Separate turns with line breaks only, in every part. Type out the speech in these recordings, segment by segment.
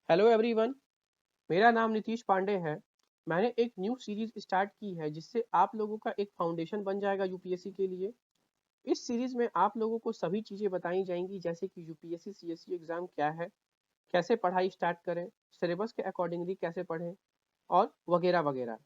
Hello everyone. मेरा नाम नीतीश पांडे है। मैंने एक न्यू सीरीज स्टार्ट की है जिससे आप लोगों का एक फाउंडेशन बन जाएगा यूपीएससी के लिए। इस सीरीज में आप लोगों को सभी चीज़ें बताई जाएंगी, जैसे कि यूपीएससी सीएससी एग्ज़ाम क्या है, कैसे पढ़ाई स्टार्ट करें, सिलेबस के अकॉर्डिंगली कैसे पढ़ें और वगैरह वगैरह।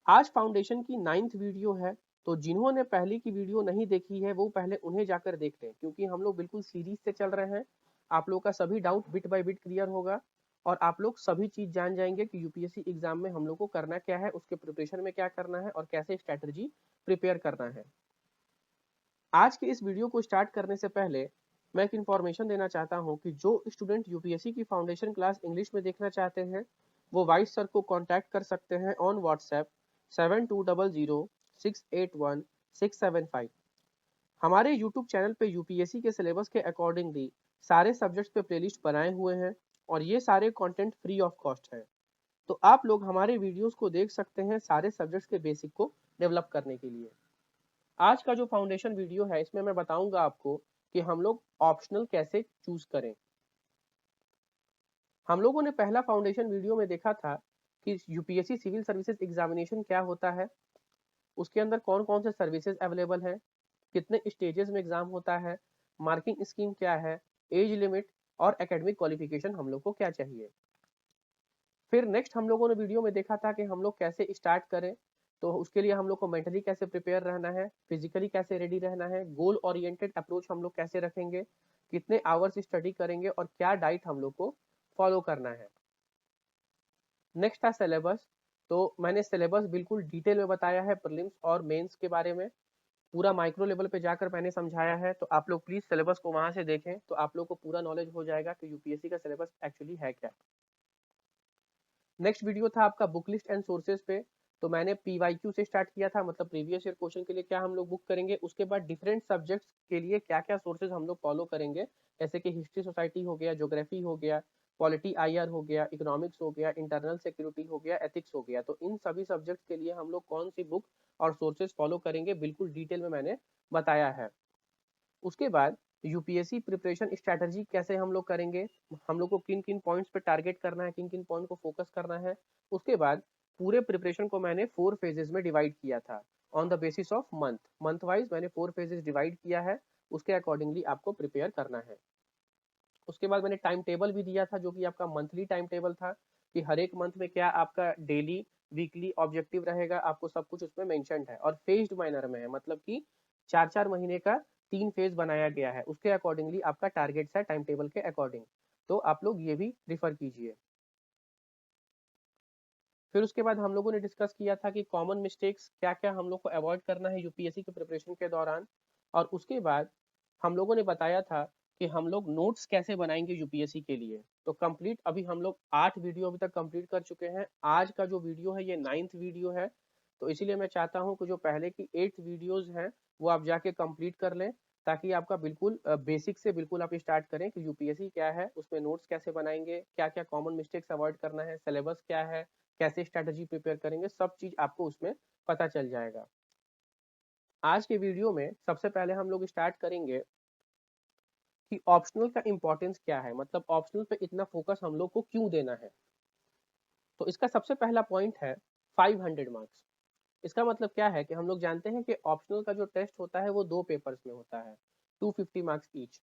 आज फाउंडेशन की 9th वीडियो है, तो जिन्होंने पहले की वीडियो नहीं देखी है वो पहले उन्हें जाकर देख लें, क्योंकि हम लोग बिल्कुल सीरीज से चल रहे हैं। आप लोग का सभी doubt bit by bit clear होगा और आप लोग सभी चीज जान जाएंगे कि यूपीएससी एग्जाम में हम लोग को करना क्या है, उसके प्रिपरेशन में क्या करना है और कैसे स्ट्रैटेजी प्रिपेयर करना है। आज की इस वीडियो को स्टार्ट करने से पहले मैं एक इन्फॉर्मेशन देना चाहता हूं कि जो स्टूडेंट यूपीएससी की फाउंडेशन क्लास इंग्लिश में देखना चाहते हैं वो वाइस सर को कांटेक्ट कर सकते हैं ऑन व्हाट्सएप 7200681675। हमारे यूट्यूब चैनल पे यूपीएससी के सिलेबस के अकॉर्डिंगली सारे सब्जेक्ट्स पे प्लेलिस्ट बनाए हुए हैं और ये सारे कंटेंट फ्री ऑफ कॉस्ट है। तो आप लोग हमारे वीडियोस को देख सकते हैं सारे सब्जेक्ट्स के बेसिक को डेवलप करने के लिए। आज का जो फाउंडेशन वीडियो है इसमें मैं बताऊंगा आपको कि हम लोग ऑप्शनल कैसे चूज करें। हम लोगों ने पहला फाउंडेशन वीडियो में देखा था कि यूपीएससी सिविल सर्विसेज एग्जामिनेशन क्या होता है, उसके अंदर कौन कौन से सर्विसेज अवेलेबल है, कितने स्टेजेस में एग्जाम होता है, मार्किंग स्कीम क्या है, एज लिमिट और एकेडमिक क्वालिफिकेशन हम लोग को क्या चाहिए। फिर नेक्स्ट हम लोगों ने वीडियो में देखा था कि हम लोग कैसे स्टार्ट करें, तो उसके लिए हम लोग को मेंटली कैसे प्रिपेयर रहना है, फिजिकली कैसे रेडी रहना है, गोल ओरिएंटेड अप्रोच हम लोग कैसे रखेंगे, कितने आवर्स स्टडी करेंगे और क्या डाइट हम लोग को फॉलो करना है। नेक्स्ट था सिलेबस। तो मैंने सिलेबस बिल्कुल डिटेल में बताया है प्रीलिम्स और मेंस के बारे में, पूरा माइक्रो लेवल पे जाकर मैंने समझाया है। तो आप लोग प्लीज सिलेबस को वहां से देखें तो आप लोग को पूरा नॉलेज हो जाएगा कि यूपीएससी का सिलेबस एक्चुअली है क्या। नेक्स्ट वीडियो था आपका बुक लिस्ट एंड सोर्सेज पे। तो मैंने पीवाईक्यू से स्टार्ट किया था, मतलब प्रीवियस ईयर क्वेश्चन के लिए क्या हम लोग बुक करेंगे, उसके बाद डिफरेंट सब्जेक्ट्स के लिए क्या क्या सोर्सेज हम लोग फॉलो करेंगे, जैसे कि हिस्ट्री सोसाइटी हो गया, ज्योग्राफी हो गया, पॉलिटी आईआर हो गया, इकोनॉमिक्स हो गया, इंटरनल सिक्योरिटी हो गया, एथिक्स हो गया। तो इन सभी सब्जेक्ट्स के लिए हम लोग कौन सी बुक और सोर्सेज फॉलो करेंगे बिल्कुल डिटेल में मैंने बताया है। उसके बाद यूपीएससी प्रिपरेशन स्ट्रैटेजी कैसे हम लोग करेंगे, हम लोग को किन किन पॉइंट्स पे टारगेट करना है, किन किन पॉइंट को फोकस करना है। उसके बाद पूरे प्रिपरेशन को मैंने 4 फेजेस में डिवाइड किया था on the basis of month. Month wise मैंने 4 फेजेस डिवाइड किया है, उसके अकॉर्डिंगली आपको प्रिपेयर करना है। उसके बाद मैंने टाइम टेबल भी दिया था जो कि आपका मंथली टाइम टेबल था, कि हर एक मंथ में क्या आपका डेली वीकली ऑब्जेक्टिव रहेगा, आपको सब कुछ उसमें मेंशन्ड है और फेज्ड माइनर में है, मतलब कि 4-4 महीने का 3 फेज बनाया गया है, उसके अकॉर्डिंगली आपका टारगेट्स है टाइम टेबल के अकॉर्डिंग। तो आप लोग ये भी रिफर कीजिए। फिर उसके बाद हम लोगों ने डिस्कस किया था कि कॉमन मिस्टेक्स क्या क्या हम लोग को अवॉइड करना है यूपीएससी के प्रिपरेशन के दौरान। और उसके बाद हम लोगों ने बताया था कि हम लोग नोट्स कैसे बनाएंगे यूपीएससी के लिए। तो कंप्लीट अभी हम लोग 8 वीडियो अभी तक कंप्लीट कर चुके हैं। आज का जो वीडियो है ये 9th वीडियो है। तो इसीलिए मैं चाहता हूँ कि जो पहले की 8 वीडियोज हैं वो आप जाके कंप्लीट कर लें, ताकि आपका बिल्कुल बेसिक से बिल्कुल आप स्टार्ट करें कि यूपीएससी क्या है, उसमें नोट्स कैसे बनाएंगे, क्या क्या कॉमन मिस्टेक्स अवॉइड करना है, सिलेबस क्या है, कैसे स्ट्रैटेजी प्रिपेयर करेंगे, सब चीज आपको उसमें पता चल जाएगा। आज के वीडियो में सबसे पहले हम लोग स्टार्ट करेंगे कि ऑप्शनल का इंपॉर्टेंस क्या है, मतलब ऑप्शनल पे इतना फोकस हम लोग को क्यों देना है। तो इसका सबसे पहला पॉइंट है 500 मार्क्स। इसका मतलब क्या है कि हम लोग जानते हैं कि ऑप्शनल का जो टेस्ट होता है वो 2 पेपर्स में होता है, 250 मार्क्स ईच।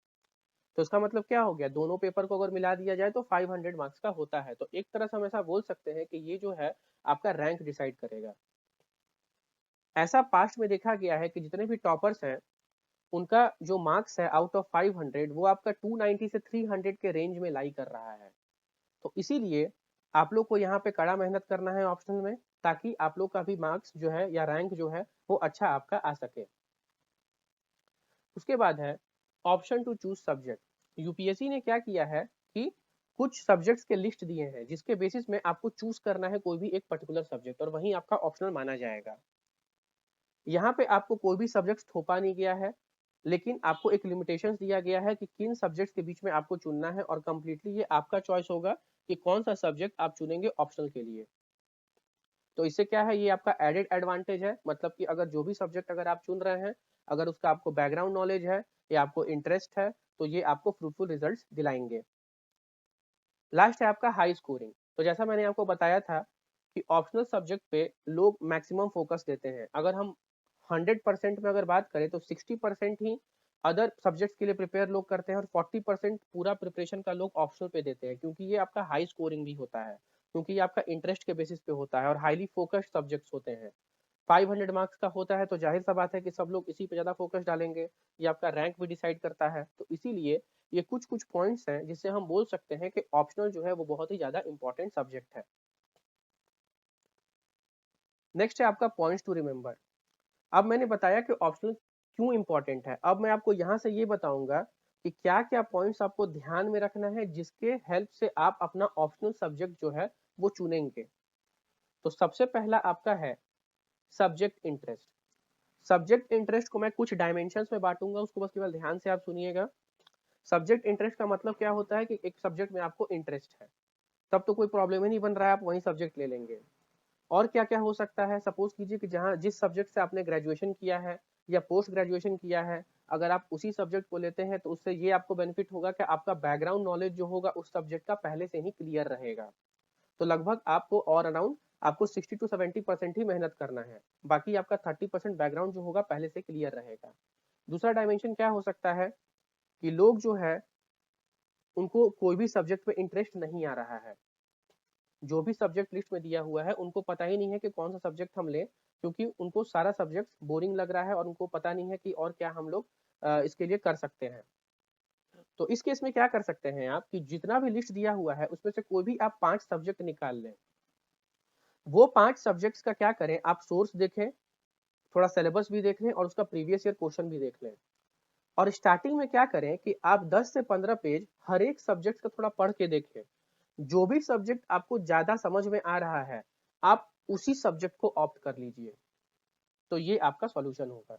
तो इसका मतलब क्या हो गया, दोनों पेपर को अगर मिला दिया जाए तो 500 मार्क्स का होता है। तो एक तरह से हम ऐसा बोल सकते हैं कि ये जो है आपका रैंक डिसाइड करेगा। ऐसा पास्ट में देखा गया है कि जितने भी टॉपर्स हैं उनका जो मार्क्स है आउट ऑफ 500 वो आपका 290 से 300 के रेंज में लाई कर रहा है। तो इसीलिए आप लोग को यहाँ पे कड़ा मेहनत करना है ऑप्शनल में, ताकि आप लोग का भी मार्क्स जो है या रैंक जो है वो अच्छा आपका आ सके। उसके बाद है option to choose subject. UPSC ने क्या किया है कि कुछ सब्जेक्ट्स के लिस्ट दिए हैं जिसके बेसिस में आपको चूज करना है कोई भी एक पर्टिकुलर सब्जेक्ट और वहीं आपका ऑप्शनल माना जाएगा। यहाँ पे आपको कोई भी सब्जेक्ट थोपा नहीं गया है, लेकिन आपको एक लिमिटेशंस दिया गया है कि किन सब्जेक्ट्स के बीच में आपको चुनना है और कम्प्लीटली ये आपका चॉइस होगा कि कौन सा सब्जेक्ट आप चुनेंगे ऑप्शनल के लिए। तो इससे क्या है, ये आपका एडेड एडवांटेज है, मतलब कि अगर जो भी सब्जेक्ट अगर आप चुन रहे हैं, अगर उसका आपको बैकग्राउंड नॉलेज है या आपको इंटरेस्ट है तो ये आपको फ्रूटफुल रिजल्ट्स दिलाएंगे। लास्ट है आपका हाई स्कोरिंग। तो जैसा मैंने आपको बताया था कि ऑप्शनल सब्जेक्ट पे लोग मैक्सिमम फोकस देते हैं। अगर हम 100% में अगर बात करें तो 60% ही अदर सब्जेक्ट्स के लिए प्रिपेयर लोग करते हैं और 40% पूरा प्रिपरेशन का लोग ऑप्शनल पे देते हैं, क्योंकि ये आपका हाई स्कोरिंग भी होता है, क्योंकि ये आपका इंटरेस्ट के बेसिस पे होता है और हाईली फोकस्ड सब्जेक्ट्स होते हैं। 500 मार्क्स का होता है तो जाहिर सा बात है कि सब लोग इसी पे ज़्यादा फोकस डालेंगे। ये आपका रैंक भी डिसाइड करता है। तो इसीलिए ये कुछ कुछ पॉइंट्स हैं जिससे हम बोल सकते हैं कि ऑप्शनल जो है वो बहुत ही ज़्यादा इंपॉर्टेंट सब्जेक्ट है। नेक्स्ट है आपका पॉइंट्स टू रिमेंबर। अब मैंने बताया कि ऑप्शनल क्यों इंपॉर्टेंट है। अब मैं आपको यहाँ से ये बताऊंगा कि क्या क्या पॉइंट्स आपको ध्यान में रखना है जिसके हेल्प से आप अपना ऑप्शनल सब्जेक्ट जो है वो चुनेंगे। तो सबसे पहला आपका है सब्जेक्ट इंटरेस्ट। सब्जेक्ट इंटरेस्ट को मैं कुछ डायमेंशंस में बांटूंगा, उसको बस केवल ध्यान से आप सुनिएगा। सब्जेक्ट इंटरेस्ट का मतलब क्या होता है कि एक सब्जेक्ट में आपको इंटरेस्ट है, तब तो कोई प्रॉब्लम ही नहीं बन रहा है, आप वही सब्जेक्ट ले लेंगे। और क्या क्या हो सकता है, सपोज कीजिए कि जहाँ जिस सब्जेक्ट से आपने ग्रेजुएशन किया है या पोस्ट ग्रेजुएशन किया है, अगर आप उसी सब्जेक्ट को लेते हैं तो उससे ये आपको बेनिफिट होगा कि आपका बैकग्राउंड नॉलेज जो होगा उस सब्जेक्ट का पहले से ही क्लियर रहेगा। तो लगभग आपको और अराउंड आपको 60 to 70% ही मेहनत करना है, बाकी आपका 30% बैकग्राउंड जो होगा पहले से क्लियर रहेगा। दूसरा डायमेंशन क्या हो सकता है कि लोग जो है उनको कोई भी सब्जेक्ट में इंटरेस्ट नहीं आ रहा है, जो भी सब्जेक्ट लिस्ट में दिया हुआ है उनको पता ही नहीं है कि कौन सा सब्जेक्ट हम लें, क्योंकि उनको सारा सब्जेक्ट बोरिंग लग रहा है और उनको पता नहीं है कि और क्या हम लोग इसके लिए कर सकते हैं। तो इस केस में क्या कर सकते हैं आप कि जितना भी लिस्ट दिया हुआ है उसमें से कोई भी आप 5 सब्जेक्ट निकाल लें। वो 5 सब्जेक्ट्स का क्या करें, आप सोर्स देखें, थोड़ा सिलेबस भी देख लें और उसका प्रीवियस ईयर क्वेश्चन भी देख लें। और स्टार्टिंग में क्या करें कि आप 10 से 15 पेज हर एक सब्जेक्ट का थोड़ा पढ़ के देखें। जो भी सब्जेक्ट आपको ज्यादा समझ में आ रहा है आप उसी सब्जेक्ट को ऑप्ट कर लीजिए। तो ये आपका सॉल्यूशन होगा।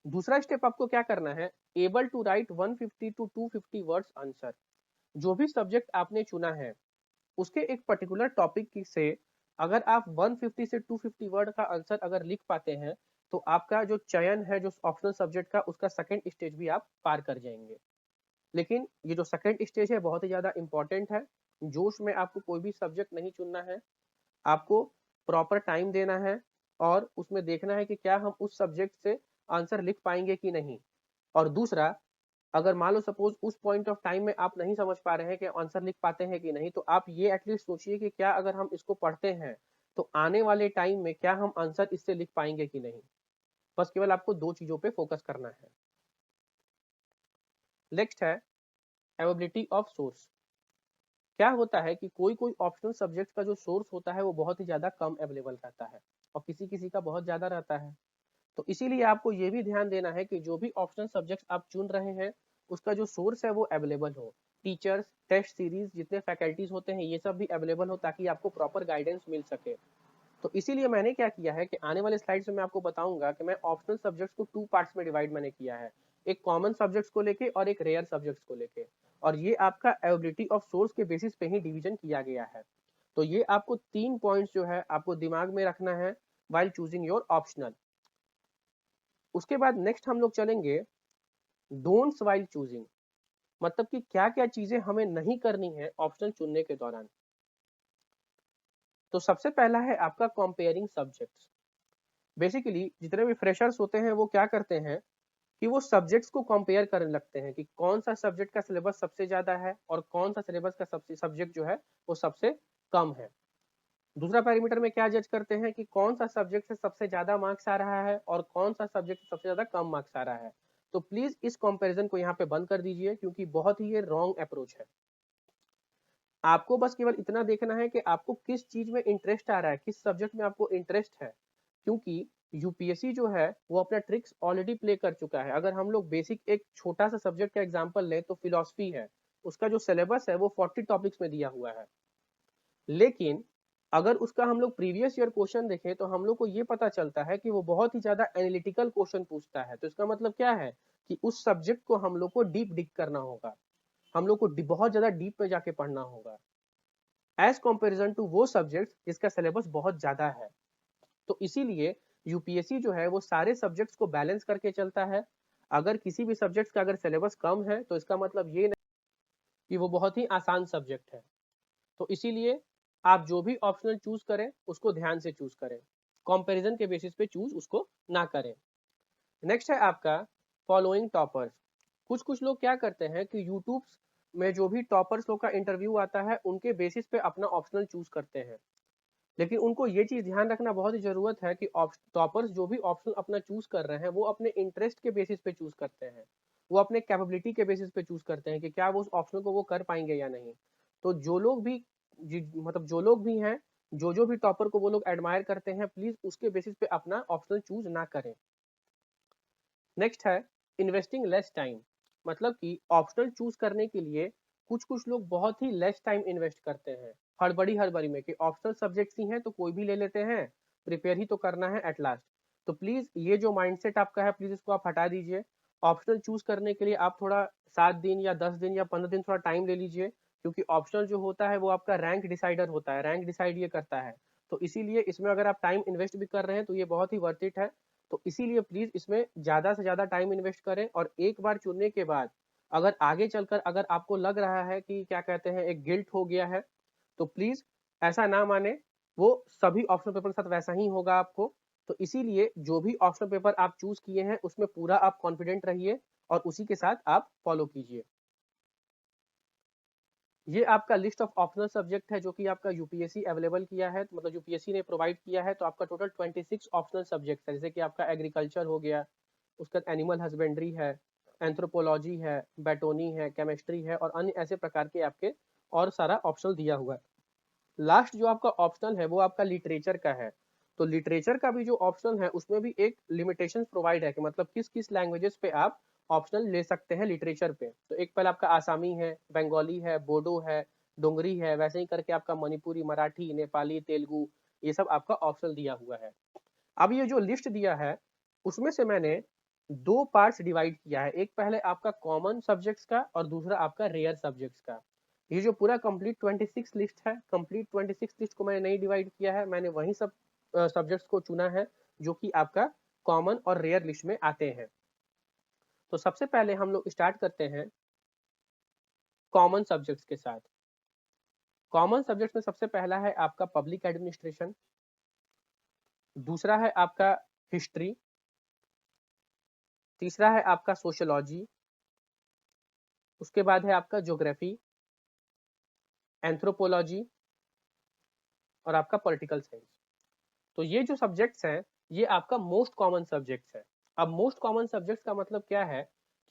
दूसरा स्टेप आपको क्या करना है, able to write 150 to 250 words answer. जो भी सब्जेक्ट आपने चुना है उसके एक पर्टिकुलर टॉपिक से अगर आप 150 से 250 वर्ड का आंसर अगर लिख पाते हैं तो आपका जो चयन है जो ऑप्शनल सब्जेक्ट का उसका सेकंड स्टेज भी आप पार कर जाएंगे। लेकिन ये जो सेकंड स्टेज है बहुत ही ज़्यादा इंपॉर्टेंट है। जोश में आपको कोई भी सब्जेक्ट नहीं चुनना है, आपको प्रॉपर टाइम देना है और उसमें देखना है कि क्या हम उस सब्जेक्ट से आंसर लिख पाएंगे कि नहीं। और दूसरा, अगर मान लो सपोज उस पॉइंट ऑफ टाइम में आप नहीं समझ पा रहे हैं कि आंसर लिख पाते हैं कि नहीं, तो आप ये एटलीस्ट सोचिए कि क्या अगर हम इसको पढ़ते हैं तो आने वाले टाइम में क्या हम आंसर इससे लिख पाएंगे कि नहीं। बस केवल आपको दो चीजों पे फोकस करना है। नेक्स्ट है अवेलेबिलिटी ऑफ सोर्स। क्या होता है कि कोई कोई ऑप्शनल सब्जेक्ट का जो सोर्स होता है वो बहुत ही ज्यादा कम अवेलेबल रहता है और किसी किसी का बहुत ज्यादा रहता है। तो इसीलिए आपको ये भी ध्यान देना है कि जो भी ऑप्शनल सब्जेक्ट आप चुन रहे हैं उसका जो सोर्स है वो अवेलेबल हो। टीचर्स, टेस्ट सीरीज, जितने फैकल्टीज होते हैं ये सब भी अवेलेबल हो ताकि आपको प्रॉपर गाइडेंस मिल सके। तो इसीलिए मैंने क्या किया है कि आने वाले स्लाइड्स में मैं आपको बताऊंगा कि मैं ऑप्शनल सब्जेक्ट्स को 2 पार्ट्स में डिवाइड मैंने किया है, एक कॉमन सब्जेक्ट्स को लेके और एक रेयर सब्जेक्ट्स को लेके। और ये आपका अवेलेबिलिटी ऑफ सोर्स के बेसिस पे ही डिवीजन किया गया है। तो ये आपको 3 पॉइंट्स जो है आपको दिमाग में रखना है वाइल चूजिंग योर ऑप्शनल। उसके बाद नेक्स्ट हम लोग चलेंगे डोंट्स वाइल चूजिंग, मतलब कि क्या क्या चीजें हमें नहीं करनी है ऑप्शनल चुनने के दौरान। तो सबसे पहला है आपका कंपेयरिंग सब्जेक्ट्स। बेसिकली जितने भी फ्रेशर्स होते हैं वो क्या करते हैं कि वो सब्जेक्ट्स को कंपेयर करने लगते हैं कि कौन सा सब्जेक्ट का सिलेबस सबसे ज्यादा है और कौन सा सिलेबस का सबसे सब्जेक्ट जो है वो सबसे कम है। दूसरा पैरामीटर में क्या जज करते हैं कि कौन सा सब्जेक्ट से सबसे ज्यादा मार्क्स आ रहा है और कौन सा सब्जेक्ट से सबसे ज्यादा कम मार्क्स आ रहा है। तो प्लीज इस कंपैरिजन को यहाँ पे बंद कर दीजिए क्योंकि बहुत ही ये रॉन्ग अप्रोच है। आपको बस केवल इतना देखना है कि आपको किस चीज में इंटरेस्ट आ रहा है, किस सब्जेक्ट में आपको इंटरेस्ट है। क्योंकि यूपीएससी जो है वो अपना ट्रिक्स ऑलरेडी प्ले कर चुका है। अगर हम लोग बेसिक एक छोटा सा सब्जेक्ट का एग्जांपल लें तो फिलॉसफी है, उसका जो सिलेबस है वो 40 टॉपिक्स में दिया हुआ है। लेकिन अगर उसका हम लोग प्रीवियस ईयर क्वेश्चन देखें तो हम लोग को ये पता चलता है कि वो बहुत ही ज्यादा एनालिटिकल क्वेश्चन पूछता है। तो इसका मतलब क्या है कि उस सब्जेक्ट को हम लोग को डीप डिग करना होगा, हम लोग को बहुत ज्यादा डीप में जाके पढ़ना होगा एज कंपेरिजन टू वो सब्जेक्ट जिसका सिलेबस बहुत ज्यादा है। तो इसीलिए यूपीएससी जो है वो सारे सब्जेक्ट्स को बैलेंस करके चलता है। अगर किसी भी सब्जेक्ट का अगर सिलेबस कम है तो इसका मतलब ये नहीं कि वो बहुत ही आसान सब्जेक्ट है। तो इसीलिए आप जो भी ऑप्शनल चूज करें उसको ध्यान से चूज करें, कंपैरिजन के बेसिस पे चूज उसको ना करें। नेक्स्ट है आपका फॉलोइंग टॉपर्स। कुछ कुछ लोग क्या करते हैं कि यूट्यूब में जो भी टॉपर्स लोग का इंटरव्यू आता है उनके बेसिस पे अपना ऑप्शनल चूज करते हैं, लेकिन उनको ये चीज ध्यान रखना बहुत ही जरूरत है कि टॉपर्स जो भी ऑप्शनल अपना चूज कर रहे हैं वो अपने इंटरेस्ट के बेसिस पे चूज करते हैं, वो अपने कैपेबिलिटी के बेसिस पे चूज करते हैं कि क्या वो उस ऑप्शनल को वो कर पाएंगे या नहीं। तो जो लोग भी मतलब जो लोग भी हैं, जो भी टॉपर को वो लोग एडमायर करते हैं, प्लीज उसके बेसिस पे अपना ऑप्शनल चूज ना करें। नेक्स्ट है इन्वेस्टिंग लेस टाइम। मतलब कि ऑप्शनल चूज करने के लिए कुछ कुछ लोग बहुत ही लेस टाइम इन्वेस्ट करते हैं, हड़बड़ी में कि ऑप्शनल सब्जेक्ट्स ही हैं तो कोई भी ले लेते हैं, प्रिपेयर ही तो करना है एट लास्ट। तो प्लीज ये जो माइंडसेट आपका है प्लीज इसको आप हटा दीजिए। ऑप्शनल चूज करने के लिए आप थोड़ा 7 दिन या 10 दिन या 15 दिन थोड़ा टाइम ले लीजिए, क्योंकि ऑप्शनल जो होता है वो आपका रैंक डिसाइडर होता है, रैंक डिसाइड ये करता है। तो इसीलिए इसमें अगर आप टाइम इन्वेस्ट भी कर रहे हैं तो ये बहुत ही वर्थ इट है। तो इसीलिए प्लीज इसमें ज्यादा से ज्यादा टाइम इन्वेस्ट करें, और एक बार चुनने के बाद अगर आगे चलकर अगर आपको लग रहा है कि क्या कहते हैं एक गिल्ट हो गया है, तो प्लीज ऐसा ना माने, वो सभी ऑप्शनल पेपर के साथ वैसा ही होगा आपको। तो इसीलिए जो भी ऑप्शनल पेपर आप चूज किए हैं उसमें पूरा आप कॉन्फिडेंट रहिए और उसी के साथ आप फॉलो कीजिए। ये आपका लिस्ट ऑफ ऑप्शनल सब्जेक्ट है जो कि आपका यूपीएससी अवेलेबल किया है, मतलब यूपीएससी ने प्रोवाइड किया है। तो आपका टोटल 26 ऑप्शनल सब्जेक्ट है, जैसे कि आपका एग्रीकल्चर हो गया, उसका एनिमल हस्बेंड्री है, एंथ्रोपोलॉजी है, बैटोनी है, केमिस्ट्री है, और अन्य ऐसे प्रकार के आपके और सारा ऑप्शनल दिया हुआ है। लास्ट जो आपका ऑप्शनल है वो आपका लिटरेचर का है। तो लिटरेचर का भी जो ऑप्शनल है उसमें भी एक लिमिटेशन प्रोवाइड है कि मतलब किस किस लैंग्वेजेस पे आप ऑप्शनल ले सकते हैं लिटरेचर पे। तो एक पहले आपका आसामी है, बंगाली है, बोडो है, डोंगरी है, वैसे ही करके आपका मणिपुरी, मराठी, नेपाली, तेलुगु, ये सब आपका ऑप्शनल दिया हुआ है। अब ये जो लिस्ट दिया है उसमें से मैंने दो पार्ट्स डिवाइड किया है, एक पहले आपका कॉमन सब्जेक्ट्स का और दूसरा आपका रेयर सब्जेक्ट्स का। ये जो पूरा कंप्लीट 26 लिस्ट है, कंप्लीट 26 लिस्ट को मैंने नहीं डिवाइड किया है, मैंने वही सब सब्जेक्ट्स को चुना है जो कि आपका कॉमन और रेयर लिस्ट में आते हैं। तो सबसे पहले हम लोग स्टार्ट करते हैं कॉमन सब्जेक्ट्स के साथ। कॉमन सब्जेक्ट्स में सबसे पहला है आपका पब्लिक एडमिनिस्ट्रेशन, दूसरा है आपका हिस्ट्री, तीसरा है आपका सोशियोलॉजी, उसके बाद है आपका ज्योग्राफी, एंथ्रोपोलॉजी और आपका पॉलिटिकल साइंस। तो ये जो सब्जेक्ट्स हैं ये आपका मोस्ट कॉमन सब्जेक्ट्स है। अब मोस्ट कॉमन सब्जेक्ट्स का मतलब क्या है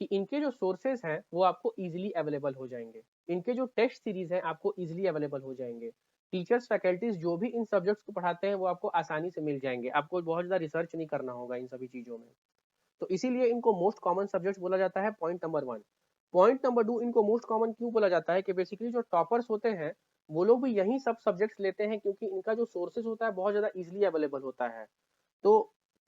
कि इनके जो सोर्सेज हैं वो आपको इजीली अवेलेबल हो जाएंगे, इनके जो टेस्ट सीरीज हैं आपको इजीली अवेलेबल हो जाएंगे, टीचर्स फैकल्टीज जो भी इन सब्जेक्ट्स को पढ़ाते हैं वो आपको आसानी से मिल जाएंगे, आपको बहुत ज़्यादा रिसर्च नहीं करना होगा इन सभी चीज़ों में। तो इसीलिए इनको मोस्ट कॉमन सब्जेक्ट्स बोला जाता है, पॉइंट नंबर 1। पॉइंट नंबर 2, इनको मोस्ट कॉमन क्यों बोला जाता है कि बेसिकली जो टॉपर्स होते हैं वो लोग भी यही सब सब्जेक्ट्स लेते हैं, क्योंकि इनका जो सोर्सेज होता है बहुत ज़्यादा इजीली अवेलेबल होता है। तो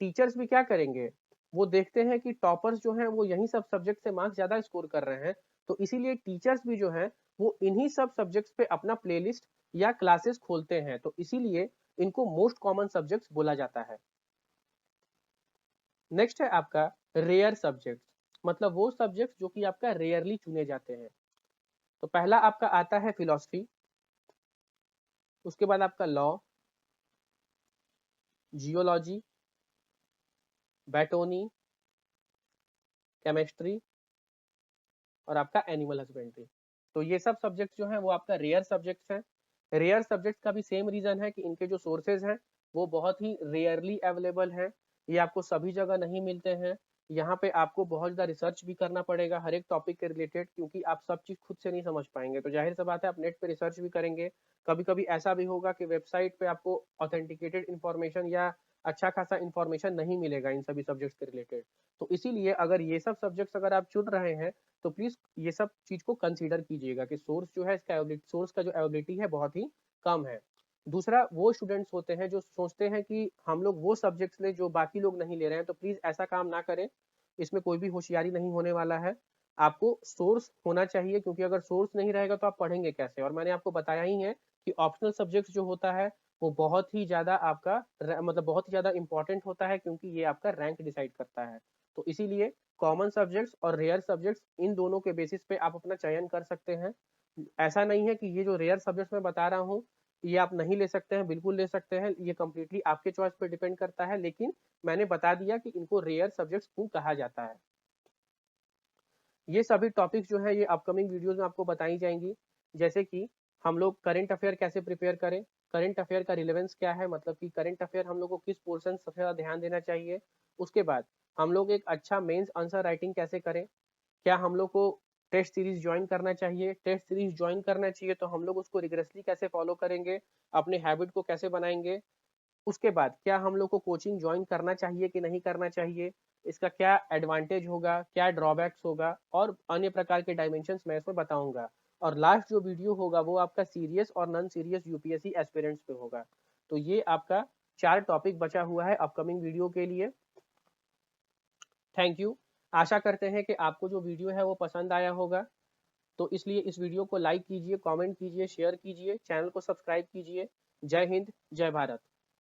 टीचर्स भी क्या करेंगे, वो देखते हैं कि टॉपर्स जो हैं वो यही सब सब्जेक्ट से मार्क्स ज़्यादा स्कोर कर रहे हैं, तो इसीलिए टीचर्स भी जो हैं वो इन्हीं सब सब्जेक्ट्स पे अपना प्लेलिस्ट या क्लासेस खोलते हैं, तो इसीलिए इनको मोस्ट कॉमन सब्जेक्ट्स बोला जाता है। नेक्स्ट है आपका रेयर सब्जेक्ट्स, मतलब वो सब्जेक्ट्स जो कि आपका रेयरली चुने जाते हैं। तो पहला आपका आता है फिलॉसफी, उसके बाद आपका लॉ, जियोलॉजी, बैटोनी, केमिस्ट्री और आपका एनिमल हस्बेंड्री। तो ये सब सब्जेक्ट्स जो हैं वो आपका रेयर सब्जेक्ट्स हैं। रेयर सब्जेक्ट्स का भी सेम रीजन है कि इनके जो सोर्सेज हैं वो बहुत ही रेयरली अवेलेबल हैं, ये आपको सभी जगह नहीं मिलते हैं। यहाँ पे आपको बहुत ज़्यादा रिसर्च भी करना पड़ेगा हर एक टॉपिक के रिलेटेड, क्योंकि आप सब चीज़ खुद से नहीं समझ पाएंगे। तो जाहिर सी बात है आप नेट पे रिसर्च भी करेंगे, कभी कभी ऐसा भी होगा कि वेबसाइट पे आपको ऑथेंटिकेटेड इन्फॉर्मेशन या अच्छा खासा इन्फॉर्मेशन नहीं मिलेगा इन सभी सब्जेक्ट्स के रिलेटेड। तो इसीलिए अगर ये सब सब्जेक्ट्स अगर आप चुन रहे हैं तो प्लीज ये सब चीज को कंसीडर कीजिएगा कि सोर्स जो है इसका सोर्स का जो अवेलेबिलिटी है बहुत ही कम है। दूसरा, वो स्टूडेंट्स होते हैं जो सोचते हैं कि हम लोग वो सब्जेक्ट्स ले जो बाकी लोग नहीं ले रहे हैं, तो प्लीज ऐसा काम ना करें, इसमें कोई भी होशियारी नहीं होने वाला है। आपको सोर्स होना चाहिए, क्योंकि अगर सोर्स नहीं रहेगा तो आप पढ़ेंगे कैसे। और मैंने आपको बताया ही है कि ऑप्शनल सब्जेक्ट्स जो होता है वो बहुत ही ज्यादा आपका मतलब बहुत ही ज्यादा इंपॉर्टेंट होता है, क्योंकि ये आपका रैंक डिसाइड करता है। तो इसीलिए कॉमन सब्जेक्ट्स और रेयर सब्जेक्ट्स इन दोनों के बेसिस पे आप अपना चयन कर सकते हैं। ऐसा नहीं है कि ये जो रेयर सब्जेक्ट्स मैं बता रहा हूँ ये आप नहीं ले सकते हैं, बिल्कुल ले सकते हैं, ये कम्प्लीटली आपके चॉइस पे डिपेंड करता है, लेकिन मैंने बता दिया कि इनको रेयर सब्जेक्ट्स क्यों कहा जाता है। ये सभी टॉपिक्स जो है ये अपकमिंग वीडियोस में आपको बताई जाएंगी, जैसे कि हम लोग करंट अफेयर कैसे प्रिपेयर करें, करंट अफेयर का रिलेवेंस क्या है, मतलब कि करंट अफेयर हम लोग को किस पोर्शन सबसे ज़्यादा ध्यान देना चाहिए। उसके बाद हम लोग एक अच्छा मेंस आंसर राइटिंग कैसे करें, क्या हम लोग को टेस्ट सीरीज ज्वाइन करना चाहिए, टेस्ट सीरीज ज्वाइन करना चाहिए तो हम लोग उसको रिग्रेसली कैसे फॉलो करेंगे, अपने हैबिट को कैसे बनाएंगे। उसके बाद क्या हम लोग को कोचिंग ज्वाइन करना चाहिए कि नहीं करना चाहिए, इसका क्या एडवांटेज होगा, क्या ड्रॉबैक्स होगा, और अन्य प्रकार के डायमेंशंस मैं इसमें बताऊंगा। और लास्ट जो वीडियो होगा वो आपका सीरियस और नॉन सीरियस यूपीएससी एस्पिरेंट्स पे होगा। तो ये आपका 4 टॉपिक बचा हुआ है अपकमिंग वीडियो के लिए। Thank you. आशा करते हैं कि आपको जो वीडियो है वो पसंद आया होगा, तो इसलिए इस वीडियो को लाइक कीजिए, कमेंट कीजिए, शेयर कीजिए, चैनल को सब्सक्राइब कीजिए। जय हिंद, जय भारत।